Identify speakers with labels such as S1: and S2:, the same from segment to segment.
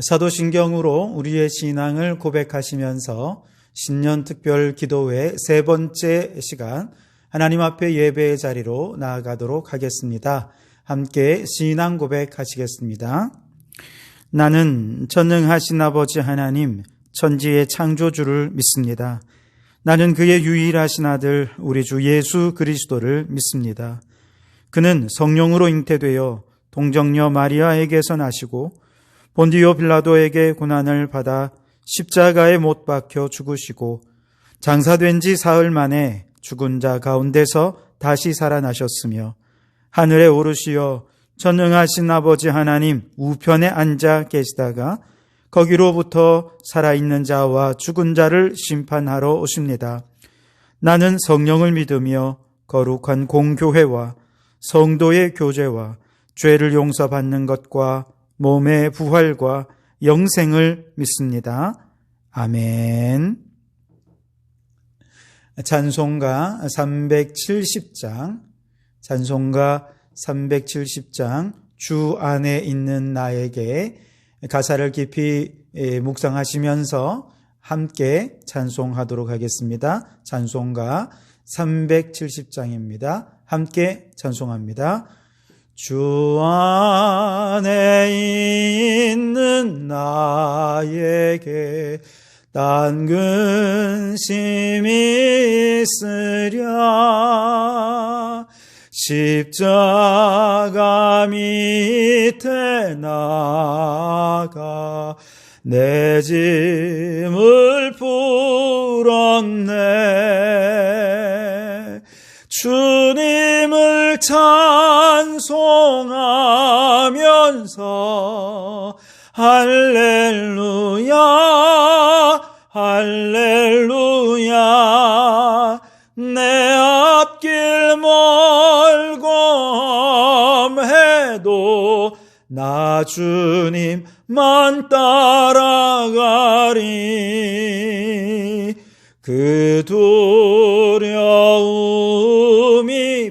S1: 사도신경으로 우리의 신앙을 고백하시면서 신년 특별 기도회 세 번째 시간 하나님 앞에 예배의 자리로 나아가도록 하겠습니다. 함께 신앙 고백하시겠습니다. 나는 전능하신 아버지 하나님, 천지의 창조주를 믿습니다. 나는 그의 유일하신 아들 우리 주 예수 그리스도를 믿습니다. 그는 성령으로 잉태되어 동정녀 마리아에게서 나시고 본디오 빌라도에게 고난을 받아 십자가에 못 박혀 죽으시고 장사된 지 사흘 만에 죽은 자 가운데서 다시 살아나셨으며 하늘에 오르시어 전능하신 아버지 하나님 우편에 앉아 계시다가 거기로부터 살아있는 자와 죽은 자를 심판하러 오십니다. 나는 성령을 믿으며 거룩한 공교회와 성도의 교제와 죄를 용서받는 것과 몸의 부활과 영생을 믿습니다. 아멘. 찬송가 370장, 찬송가 370장 주 안에 있는 나에게 가사를 깊이 묵상하시면서 함께 찬송하도록 하겠습니다. 찬송가 370장입니다. 함께 찬송합니다. 주 안에 있는 나에게 딴 근심이 있으랴 십자가 밑에 나가 내 짐을 풀었네. 주님을 찬송하면서 할렐루야 할렐루야 내 앞길 멀고 나 주님만 따라가리. 그 두려움이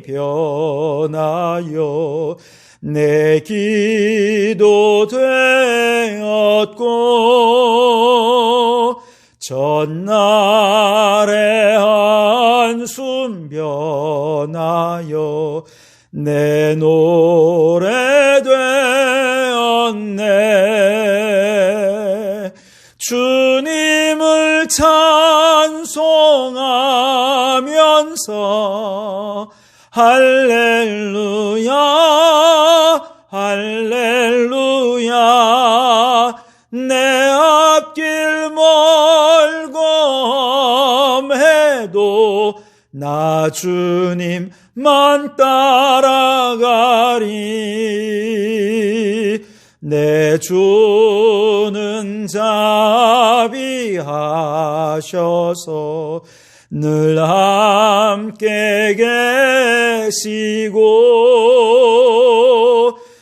S1: 변하여 내 기도 되었고 전날의 한숨 변하여 내 노래 되었네. 주님을 찬송하면서 할렐루야 할렐루야 내 앞길 멀고 나 주님만 따라가리. 내 주는 자비하셔서 늘 함께 계시고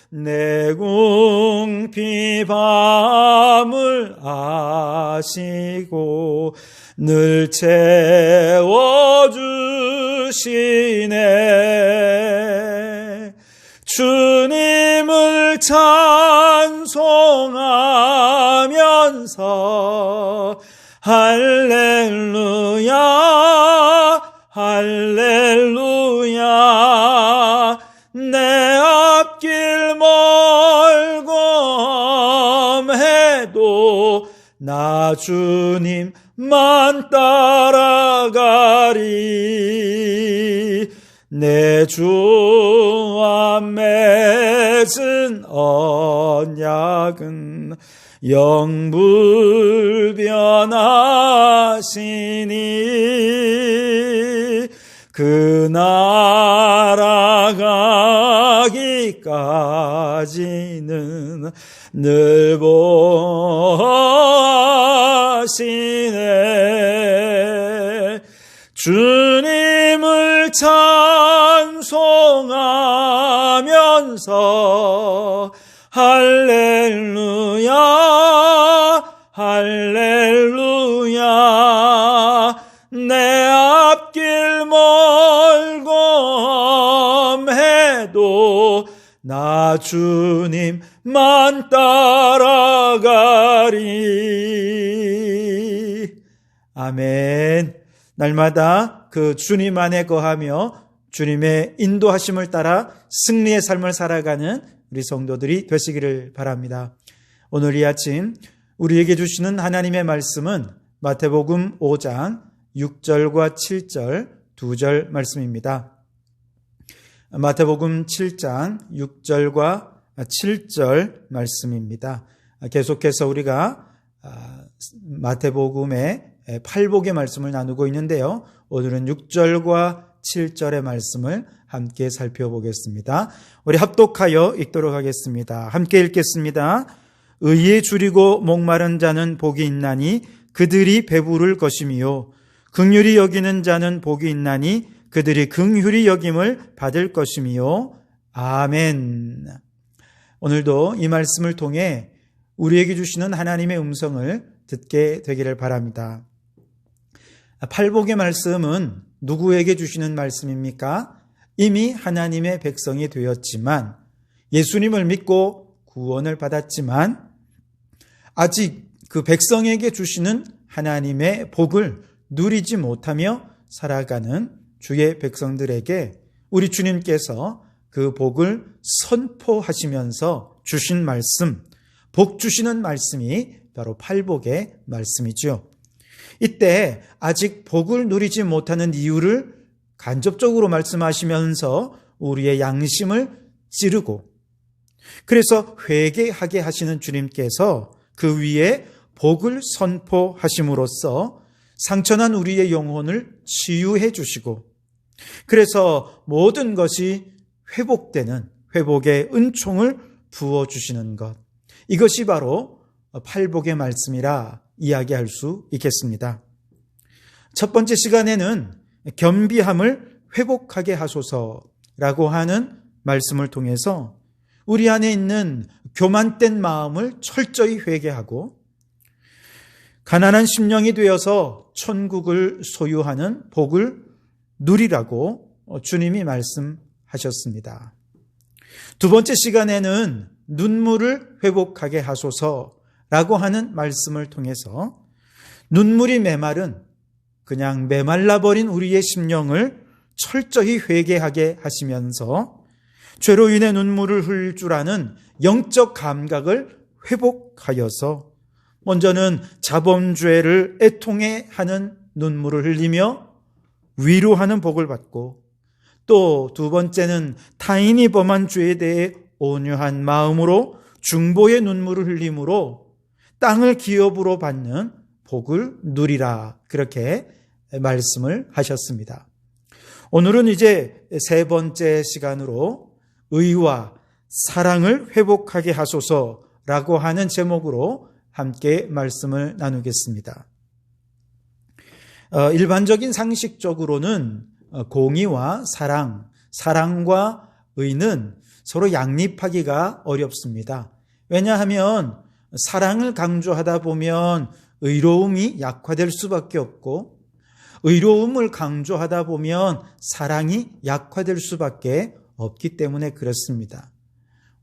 S1: 내 궁피 밤을 아시고 늘 채워주시네. 주님을 찬송하면서 할렐루야 할렐루야 내 앞길 멀고 나 주님만 따라가리. 내 주와 맺은 언약은 영불변하시니 그 나라 가기까지는 늘 보시네. 주님을 찬송하면서 할렐루야 할렐루야 내 앞길 멀고 나 주님만 따라가 아멘. 날마다 그 주님 안에 거하며 주님의 인도하심을 따라 승리의 삶을 살아가는 우리 성도들이 되시기를 바랍니다. 오늘 이 아침 우리에게 주시는 하나님의 말씀은 마태복음 5장 6절과 7절 2절 말씀입니다. 마태복음 7장 6절과 7절 말씀입니다. 계속해서 우리가 마태복음의 팔복의 말씀을 나누고 있는데요. 오늘은 6절과 7절의 말씀을 함께 살펴보겠습니다. 우리 합독하여 읽도록 하겠습니다. 함께 읽겠습니다. 의에 줄이고 목마른 자는 복이 있나니 그들이 배부를 것이며 긍휼히 여기는 자는 복이 있나니 그들이 긍휼히 여김을 받을 것이며 아멘. 오늘도 이 말씀을 통해 우리에게 주시는 하나님의 음성을 듣게 되기를 바랍니다. 팔복의 말씀은 누구에게 주시는 말씀입니까? 이미 하나님의 백성이 되었지만 예수님을 믿고 구원을 받았지만 아직 그 백성에게 주시는 하나님의 복을 누리지 못하며 살아가는 주의 백성들에게 우리 주님께서 그 복을 선포하시면서 주신 말씀, 복 주시는 말씀이 바로 팔복의 말씀이죠. 이때 아직 복을 누리지 못하는 이유를 간접적으로 말씀하시면서 우리의 양심을 찌르고 그래서 회개하게 하시는 주님께서 그 위에 복을 선포하심으로써 상처난 우리의 영혼을 치유해 주시고 그래서 모든 것이 회복되는 회복의 은총을 부어주시는 것, 이것이 바로 팔복의 말씀이라 이야기할 수 있겠습니다. 첫 번째 시간에는 겸비함을 회복하게 하소서라고 하는 말씀을 통해서 우리 안에 있는 교만된 마음을 철저히 회개하고 가난한 심령이 되어서 천국을 소유하는 복을 누리라고 주님이 말씀하셨습니다. 두 번째 시간에는 눈물을 회복하게 하소서라고 하는 말씀을 통해서 눈물이 메마른 그냥 메말라버린 우리의 심령을 철저히 회개하게 하시면서 죄로 인해 눈물을 흘릴 줄 아는 영적 감각을 회복하여서 먼저는 자범죄를 애통해 하는 눈물을 흘리며 위로하는 복을 받고 또 두 번째는 타인이 범한 죄에 대해 온유한 마음으로 중보의 눈물을 흘림으로 땅을 기업으로 받는 복을 누리라, 그렇게 말씀을 하셨습니다. 오늘은 이제 세 번째 시간으로 의와 사랑을 회복하게 하소서라고 하는 제목으로 함께 말씀을 나누겠습니다. 일반적인 상식적으로는 공의와 사랑과 의는 서로 양립하기가 어렵습니다. 왜냐하면 사랑을 강조하다 보면 의로움이 약화될 수밖에 없고 의로움을 강조하다 보면 사랑이 약화될 수밖에 없기 때문에 그렇습니다.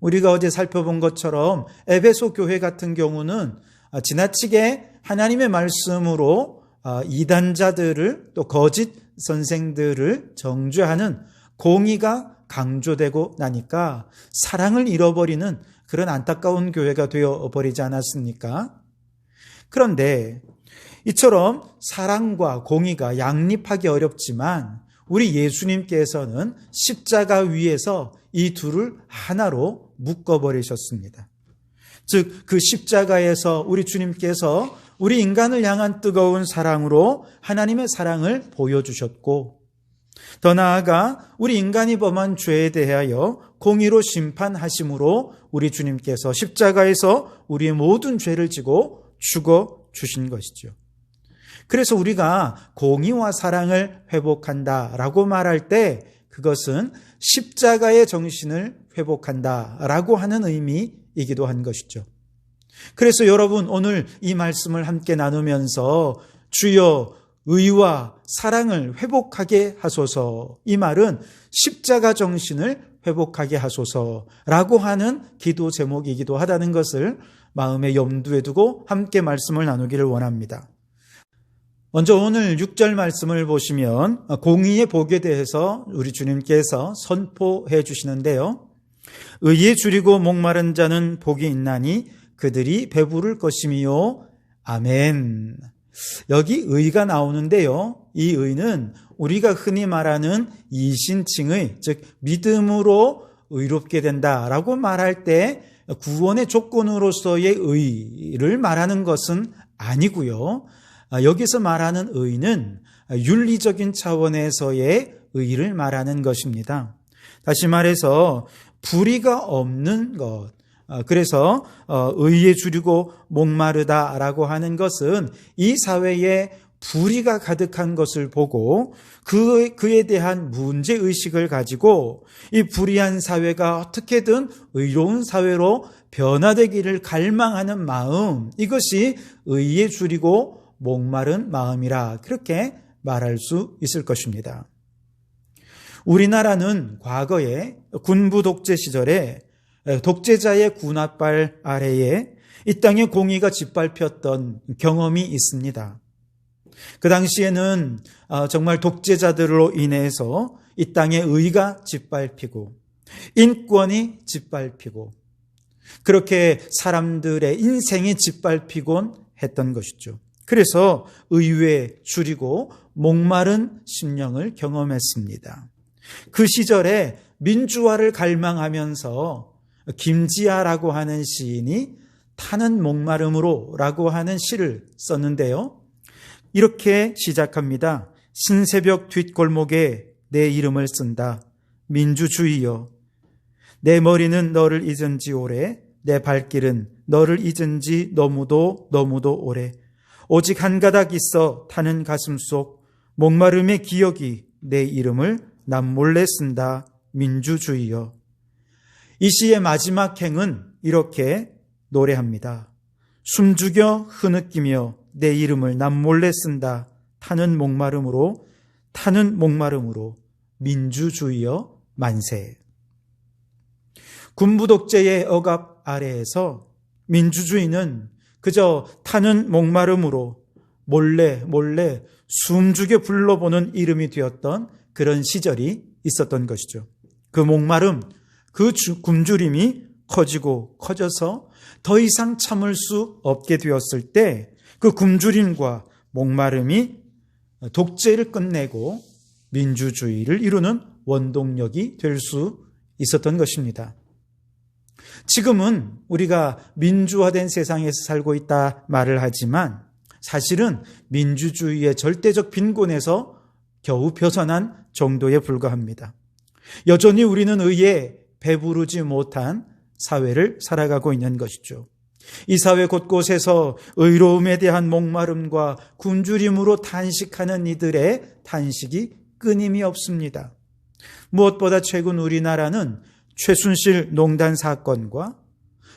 S1: 우리가 어제 살펴본 것처럼 에베소 교회 같은 경우는 지나치게 하나님의 말씀으로 이단자들을 또 거짓 선생들을 정죄하는 공의가 강조되고 나니까 사랑을 잃어버리는 그런 안타까운 교회가 되어버리지 않았습니까? 그런데 이처럼 사랑과 공의가 양립하기 어렵지만 우리 예수님께서는 십자가 위에서 이 둘을 하나로 묶어버리셨습니다. 즉, 그 십자가에서 우리 주님께서 우리 인간을 향한 뜨거운 사랑으로 하나님의 사랑을 보여주셨고 더 나아가 우리 인간이 범한 죄에 대하여 공의로 심판하심으로 우리 주님께서 십자가에서 우리의 모든 죄를 지고 죽어주신 것이죠. 그래서 우리가 공의와 사랑을 회복한다라고 말할 때 그것은 십자가의 정신을 회복한다라고 하는 의미이기도 한 것이죠. 그래서 여러분 오늘 이 말씀을 함께 나누면서 주여 의와 사랑을 회복하게 하소서, 이 말은 십자가 정신을 회복하게 하소서라고 하는 기도 제목이기도 하다는 것을 마음에 염두에 두고 함께 말씀을 나누기를 원합니다. 먼저 오늘 6절 말씀을 보시면 공의의 복에 대해서 우리 주님께서 선포해 주시는데요. 의에 줄이고 목마른 자는 복이 있나니 그들이 배부를 것임이요. 아멘. 여기 의가 나오는데요. 이 의는 우리가 흔히 말하는 이신칭의, 즉 믿음으로 의롭게 된다라고 말할 때 구원의 조건으로서의 의를 말하는 것은 아니고요. 여기서 말하는 의는 윤리적인 차원에서의 의를 말하는 것입니다. 다시 말해서 불의가 없는 것. 그래서 의에 줄이고 목마르다라고 하는 것은 이 사회에 불의가 가득한 것을 보고 그에 대한 문제의식을 가지고 이 불의한 사회가 어떻게든 의로운 사회로 변화되기를 갈망하는 마음, 이것이 의에 줄이고 목마른 마음이라 그렇게 말할 수 있을 것입니다. 우리나라는 과거에 군부 독재 시절에 독재자의 군홧발 아래에 이 땅의 공의가 짓밟혔던 경험이 있습니다. 그 당시에는 정말 독재자들로 인해서 이 땅의 의가 짓밟히고 인권이 짓밟히고 그렇게 사람들의 인생이 짓밟히곤 했던 것이죠. 그래서 의에 줄이고 목마른 심령을 경험했습니다. 그 시절에 민주화를 갈망하면서 김지아라고 하는 시인이 타는 목마름으로 라고 하는 시를 썼는데요. 이렇게 시작합니다. 신새벽 뒷골목에 내 이름을 쓴다. 민주주의여. 내 머리는 너를 잊은 지 오래. 내 발길은 너를 잊은 지 너무도 오래. 오직 한 가닥 있어 타는 가슴 속 목마름의 기억이 내 이름을 남몰래 쓴다. 민주주의여. 이 시의 마지막 행은 이렇게 노래합니다. 숨죽여 흐느끼며 내 이름을 남몰래 쓴다. 타는 목마름으로 민주주의여 만세. 군부 독재의 억압 아래에서 민주주의는 그저 타는 목마름으로 몰래 숨죽여 불러보는 이름이 되었던 그런 시절이 있었던 것이죠. 그 목마름, 그 굶주림이 커져서 더 이상 참을 수 없게 되었을 때 그 굶주림과 목마름이 독재를 끝내고 민주주의를 이루는 원동력이 될 수 있었던 것입니다. 지금은 우리가 민주화된 세상에서 살고 있다 말을 하지만 사실은 민주주의의 절대적 빈곤에서 겨우 벗어난 정도에 불과합니다. 여전히 우리는 의에 배부르지 못한 사회를 살아가고 있는 것이죠. 이 사회 곳곳에서 의로움에 대한 목마름과 굶주림으로 탄식하는 이들의 탄식이 끊임이 없습니다. 무엇보다 최근 우리나라는 최순실 농단 사건과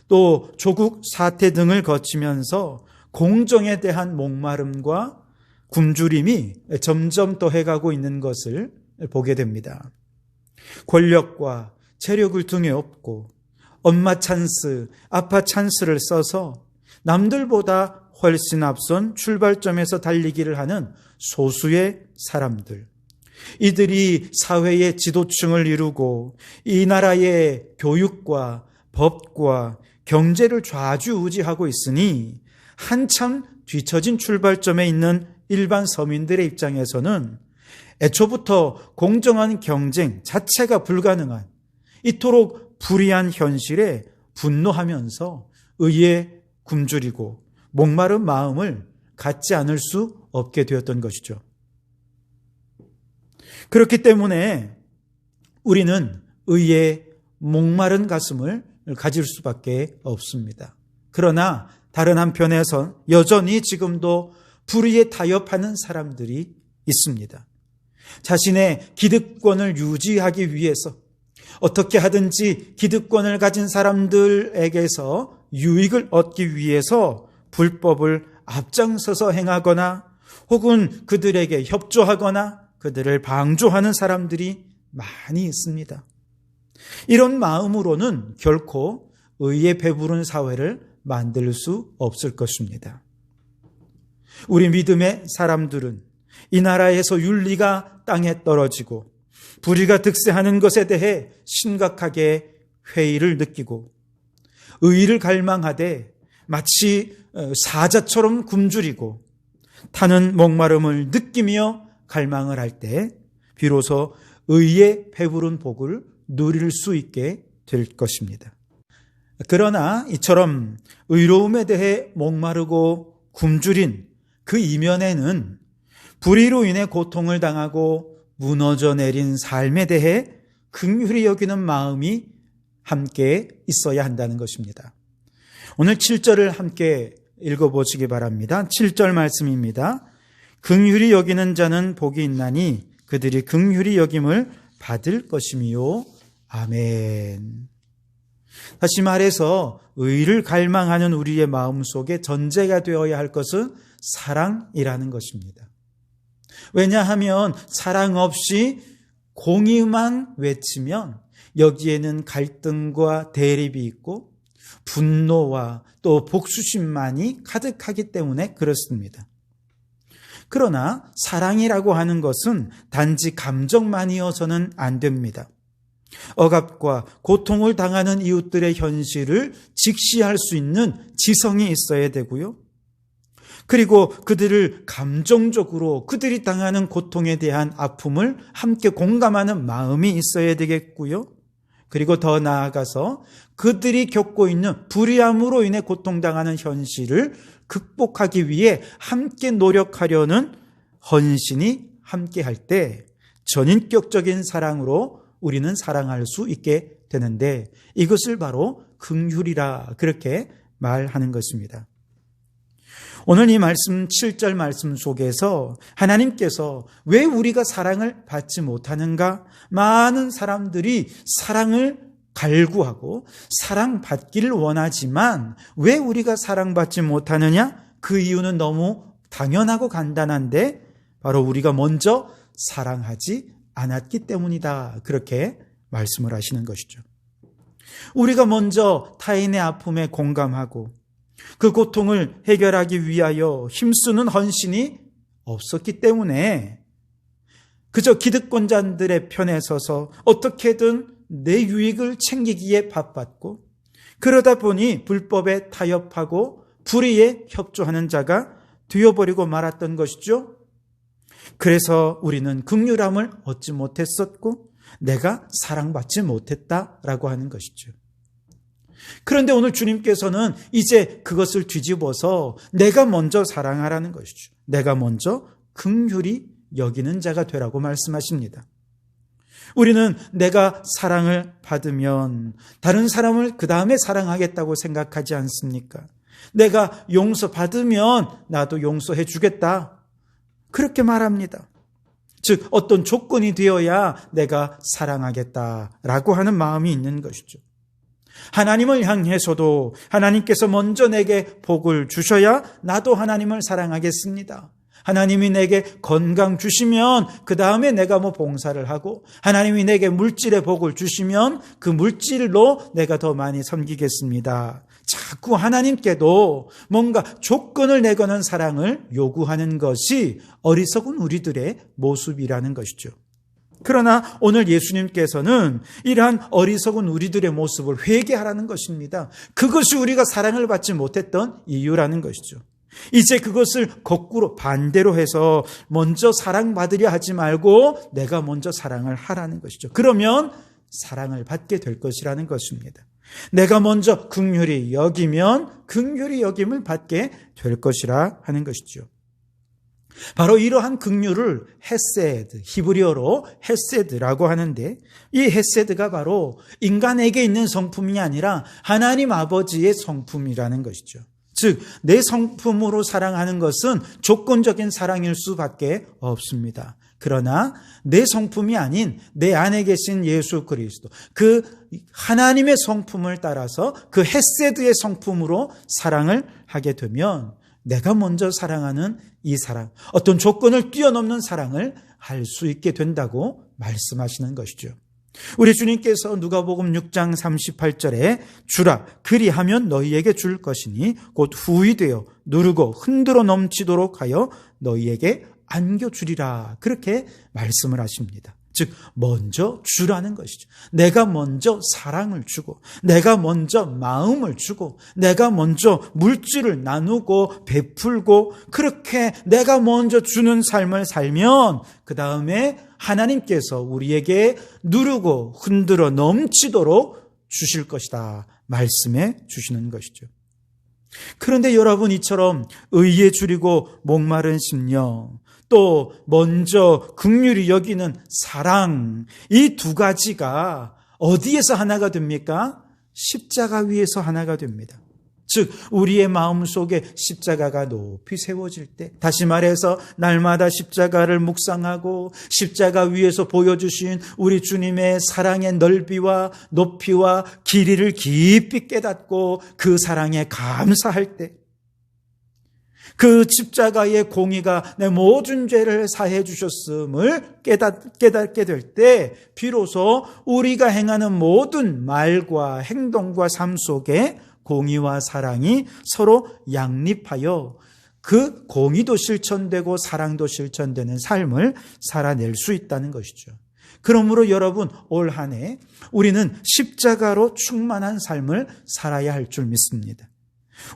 S1: 또 조국 사태 등을 거치면서 공정에 대한 목마름과 굶주림이 점점 더해가고 있는 것을 보게 됩니다. 권력과 재력을 등에 업고 엄마 찬스, 아빠 찬스를 써서 남들보다 훨씬 앞선 출발점에서 달리기를 하는 소수의 사람들. 이들이 사회의 지도층을 이루고 이 나라의 교육과 법과 경제를 좌지우지하고 있으니 한참 뒤처진 출발점에 있는 일반 서민들의 입장에서는 애초부터 공정한 경쟁 자체가 불가능한 이토록 불의한 현실에 분노하면서 의에 굶주리고 목마른 마음을 갖지 않을 수 없게 되었던 것이죠. 그렇기 때문에 우리는 의에 목마른 가슴을 가질 수밖에 없습니다. 그러나 다른 한편에선 여전히 지금도 불의에 타협하는 사람들이 있습니다. 자신의 기득권을 유지하기 위해서 어떻게 하든지 기득권을 가진 사람들에게서 유익을 얻기 위해서 불법을 앞장서서 행하거나 혹은 그들에게 협조하거나 그들을 방조하는 사람들이 많이 있습니다. 이런 마음으로는 결코 의에 배부른 사회를 만들 수 없을 것입니다. 우리 믿음의 사람들은 이 나라에서 윤리가 땅에 떨어지고 불의가 득세하는 것에 대해 심각하게 회의를 느끼고 의의를 갈망하되 마치 사자처럼 굶주리고 타는 목마름을 느끼며 갈망을 할 때 비로소 의의 배부른 복을 누릴 수 있게 될 것입니다. 그러나 이처럼 의로움에 대해 목마르고 굶주린 그 이면에는 불의로 인해 고통을 당하고 무너져 내린 삶에 대해 긍휼히 여기는 마음이 함께 있어야 한다는 것입니다. 오늘 7절을 함께 읽어보시기 바랍니다. 7절 말씀입니다. 긍휼히 여기는 자는 복이 있나니 그들이 긍휼히 여김을 받을 것이미요. 아멘. 다시 말해서 의를 갈망하는 우리의 마음속에 전제가 되어야 할 것은 사랑이라는 것입니다. 왜냐하면 사랑 없이 공의만 외치면 여기에는 갈등과 대립이 있고 분노와 또 복수심만이 가득하기 때문에 그렇습니다. 그러나 사랑이라고 하는 것은 단지 감정만이어서는 안 됩니다. 억압과 고통을 당하는 이웃들의 현실을 직시할 수 있는 지성이 있어야 되고요. 그리고 그들을 감정적으로 그들이 당하는 고통에 대한 아픔을 함께 공감하는 마음이 있어야 되겠고요. 그리고 더 나아가서 그들이 겪고 있는 불의함으로 인해 고통당하는 현실을 극복하기 위해 함께 노력하려는 헌신이 함께 할 때 전인격적인 사랑으로 우리는 사랑할 수 있게 되는데 이것을 바로 긍휼이라 그렇게 말하는 것입니다. 오늘 이 말씀 7절 말씀 속에서 하나님께서 왜 우리가 사랑을 받지 못하는가? 많은 사람들이 사랑을 갈구하고 사랑받기를 원하지만 왜 우리가 사랑받지 못하느냐? 그 이유는 너무 당연하고 간단한데 바로 우리가 먼저 사랑하지 않았기 때문이다. 그렇게 말씀을 하시는 것이죠. 우리가 먼저 타인의 아픔에 공감하고 그 고통을 해결하기 위하여 힘쓰는 헌신이 없었기 때문에 그저 기득권자들의 편에 서서 어떻게든 내 유익을 챙기기에 바빴고 그러다 보니 불법에 타협하고 불의에 협조하는 자가 되어버리고 말았던 것이죠. 그래서 우리는 긍휼함을 얻지 못했었고 내가 사랑받지 못했다라고 하는 것이죠. 그런데 오늘 주님께서는 이제 그것을 뒤집어서 내가 먼저 사랑하라는 것이죠. 내가 먼저 긍휼히 여기는 자가 되라고 말씀하십니다. 우리는 내가 사랑을 받으면 다른 사람을 그 다음에 사랑하겠다고 생각하지 않습니까? 내가 용서받으면 나도 용서해 주겠다. 그렇게 말합니다. 즉 어떤 조건이 되어야 내가 사랑하겠다라고 하는 마음이 있는 것이죠. 하나님을 향해서도 하나님께서 먼저 내게 복을 주셔야 나도 하나님을 사랑하겠습니다. 하나님이 내게 건강 주시면 그 다음에 내가 봉사를 하고 하나님이 내게 물질의 복을 주시면 그 물질로 내가 더 많이 섬기겠습니다. 자꾸 하나님께도 뭔가 조건을 내거는 사랑을 요구하는 것이 어리석은 우리들의 모습이라는 것이죠. 그러나 오늘 예수님께서는 이러한 어리석은 우리들의 모습을 회개하라는 것입니다. 그것이 우리가 사랑을 받지 못했던 이유라는 것이죠. 이제 그것을 거꾸로 반대로 해서 먼저 사랑받으려 하지 말고 내가 먼저 사랑을 하라는 것이죠. 그러면 사랑을 받게 될 것이라는 것입니다. 내가 먼저 긍휼히 여기면 긍휼히 여김을 받게 될 것이라 하는 것이죠. 바로 이러한 긍휼을 헤세드, 히브리어로 헤세드라고 하는데 이 헤세드가 바로 인간에게 있는 성품이 아니라 하나님 아버지의 성품이라는 것이죠. 즉, 내 성품으로 사랑하는 것은 조건적인 사랑일 수밖에 없습니다. 그러나 내 성품이 아닌 내 안에 계신 예수 그리스도, 그 하나님의 성품을 따라서 그 헤세드의 성품으로 사랑을 하게 되면 내가 먼저 사랑하는 이 사랑, 어떤 조건을 뛰어넘는 사랑을 할 수 있게 된다고 말씀하시는 것이죠. 우리 주님께서 누가복음 6장 38절에 주라 그리하면 너희에게 줄 것이니 곧 후히 되어 누르고 흔들어 넘치도록 하여 너희에게 안겨주리라. 그렇게 말씀을 하십니다. 즉 먼저 주라는 것이죠. 내가 먼저 사랑을 주고, 내가 먼저 마음을 주고, 내가 먼저 물질을 나누고 베풀고, 그렇게 내가 먼저 주는 삶을 살면 그 다음에 하나님께서 우리에게 누르고 흔들어 넘치도록 주실 것이다 말씀해 주시는 것이죠. 그런데 여러분, 이처럼 의에 줄이고 목마른 심령, 또 먼저 긍휼히 여기는 사랑, 이 두 가지가 어디에서 하나가 됩니까? 십자가 위에서 하나가 됩니다. 즉 우리의 마음속에 십자가가 높이 세워질 때, 다시 말해서 날마다 십자가를 묵상하고 십자가 위에서 보여주신 우리 주님의 사랑의 넓이와 높이와 길이를 깊이 깨닫고 그 사랑에 감사할 때, 그 십자가의 공의가 내 모든 죄를 사해 주셨음을 깨닫게 될 때 비로소 우리가 행하는 모든 말과 행동과 삶 속에 공의와 사랑이 서로 양립하여 그 공의도 실천되고 사랑도 실천되는 삶을 살아낼 수 있다는 것이죠. 그러므로 여러분, 올 한 해 우리는 십자가로 충만한 삶을 살아야 할 줄 믿습니다.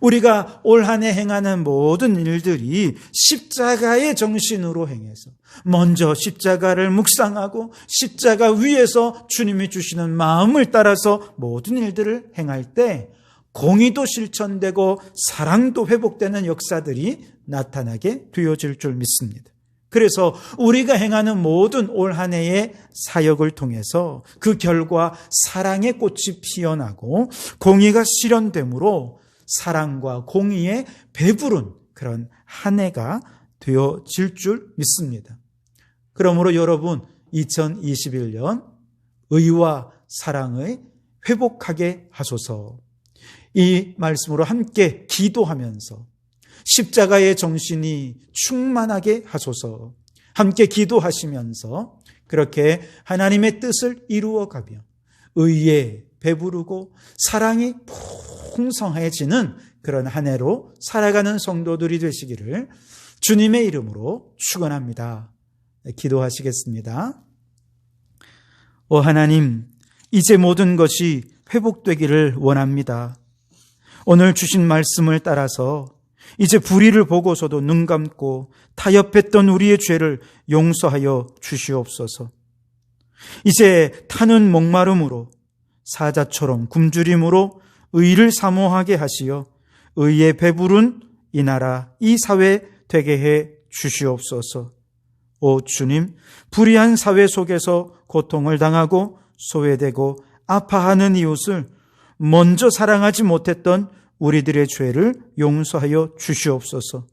S1: 우리가 올 한 해 행하는 모든 일들이 십자가의 정신으로 행해서 먼저 십자가를 묵상하고 십자가 위에서 주님이 주시는 마음을 따라서 모든 일들을 행할 때 공의도 실천되고 사랑도 회복되는 역사들이 나타나게 되어질 줄 믿습니다. 그래서 우리가 행하는 모든 올 한 해의 사역을 통해서 그 결과 사랑의 꽃이 피어나고 공의가 실현됨으로 사랑과 공의에 배부른 그런 한 해가 되어질 줄 믿습니다. 그러므로 여러분, 2021년 의와 사랑을 회복하게 하소서. 이 말씀으로 함께 기도하면서 십자가의 정신이 충만하게 하소서. 함께 기도하시면서 그렇게 하나님의 뜻을 이루어가며 의에 배부르고 사랑이 풍성해지는 그런 한 해로 살아가는 성도들이 되시기를 주님의 이름으로 축원합니다. 기도하시겠습니다. 오 하나님, 이제 모든 것이 회복되기를 원합니다. 오늘 주신 말씀을 따라서 이제 불의를 보고서도 눈 감고 타협했던 우리의 죄를 용서하여 주시옵소서. 이제 타는 목마름으로 사자처럼 굶주림으로 의를 사모하게 하시어 의에 배부른 이 나라, 이 사회 되게 해 주시옵소서. 오 주님, 불의한 사회 속에서 고통을 당하고 소외되고 아파하는 이웃을 먼저 사랑하지 못했던 우리들의 죄를 용서하여 주시옵소서.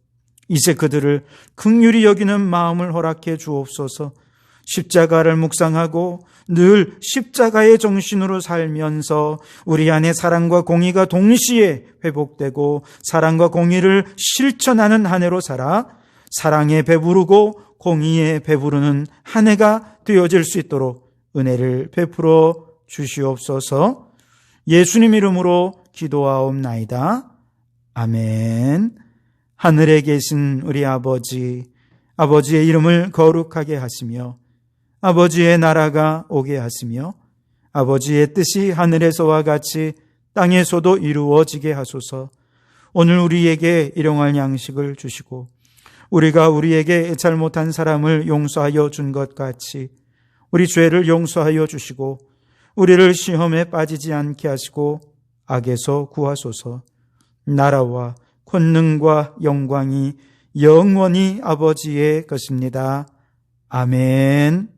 S1: 이제 그들을 긍휼히 여기는 마음을 허락해 주옵소서. 십자가를 묵상하고 늘 십자가의 정신으로 살면서 우리 안에 사랑과 공의가 동시에 회복되고 사랑과 공의를 실천하는 한 해로 살아 사랑에 배부르고 공의에 배부르는 한 해가 되어질 수 있도록 은혜를 베풀어 주시옵소서. 예수님 이름으로 기도하옵나이다. 아멘. 하늘에 계신 우리 아버지, 아버지의 이름을 거룩하게 하시며 아버지의 나라가 오게 하시며 아버지의 뜻이 하늘에서와 같이 땅에서도 이루어지게 하소서. 오늘 우리에게 일용할 양식을 주시고 우리가 우리에게 잘못한 사람을 용서하여 준 것 같이 우리 죄를 용서하여 주시고 우리를 시험에 빠지지 않게 하시고 악에서 구하소서. 나라와 권능과 영광이 영원히 아버지의 것입니다. 아멘.